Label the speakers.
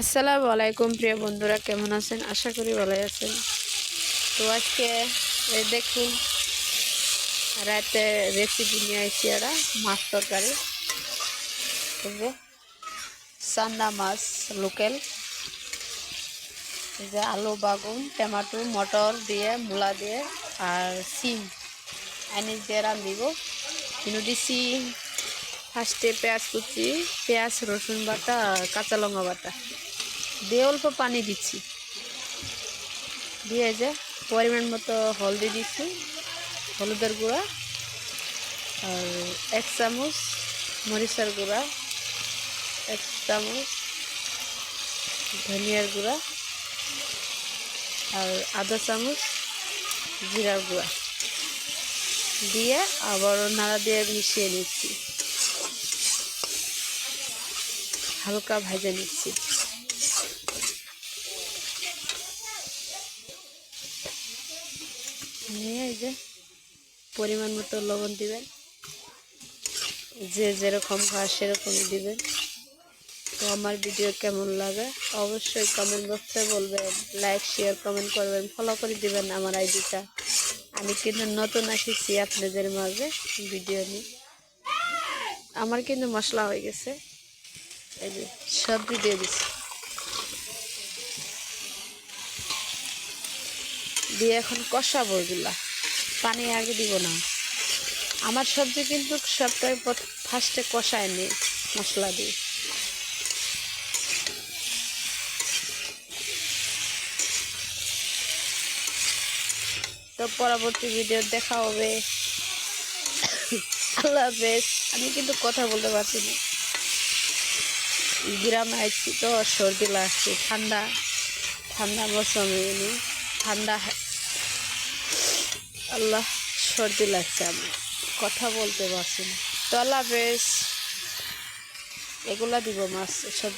Speaker 1: আসসালামু আলাইকুম প্রিয় বন্ধুরা, কেমন আছেন? আশা করি ভালো আছেন। তো আজকে দেখুন, রাতে রেসিপি নিয়ে আসছি এরা মাছ তরকারি। এই যে চান্দা মাছ লোকেল, এই যে আলু বাগুন টমেটো মটর দিয়ে মূলা দিয়ে আর সিম আনিস দিয়ে রান্ধিব। কিন্তু দিছি ফার্স্টে পেঁয়াজ কুচি, পেঁয়াজ রসুন বাটা আর কাঁচা লঙ্কা বাটা দিয়ে অল্প পানি দিচ্ছি, দিয়ে যে পরিমাণ মতো হলদি দিচ্ছি, হলুদের গুঁড়া আর 1 চামচ মরিচের গুঁড়া, 1 চামচ ধনিয়ার গুঁড়া আর আধা চামচ জিরার গুঁড়া দিয়ে আবার নাড়া দিয়ে মিশিয়ে নিচ্ছি, হালকা ভেজে নিচ্ছি। নিয়ে এই যে পরিমাণ মতো লবণ দিবেন, যে যেরকম খায় সেরকমই দিবেন। তো আমার ভিডিও কেমন লাগে অবশ্যই কমেন্ট বক্সে বলবেন, লাইক শেয়ার কমেন্ট করবেন, ফলো করে দিবেন আমার আইডিটা। আমি কিন্তু নতুন আসিছি আপনাদের মাঝে ভিডিও নিয়ে। আমার কিন্তু মশলা হয়ে গেছে, এই যে সবজি দিয়ে দিচ্ছি, দিয়ে এখন কষাবো এগুলা, পানি আগে দিব না। আমার সবজি কিন্তু সবটাই ফার্স্টে কষায় নি মশলা দিয়ে। তো পরবর্তী ভিডিও দেখা হবে। আল্লাহ হাফেজ। আমি কিন্তু কথা বলতে পারছি না, গ্রামে আসছি তো সর্দি লাগছে, ঠান্ডা ঠান্ডা মৌসুমে ঠান্ডা, আল্লাহ সর্দি লাগছে, আমি কথা বলতে পারছি না। তো আল্লাহ হাফেজ। এগুলা দিব মাছ সব।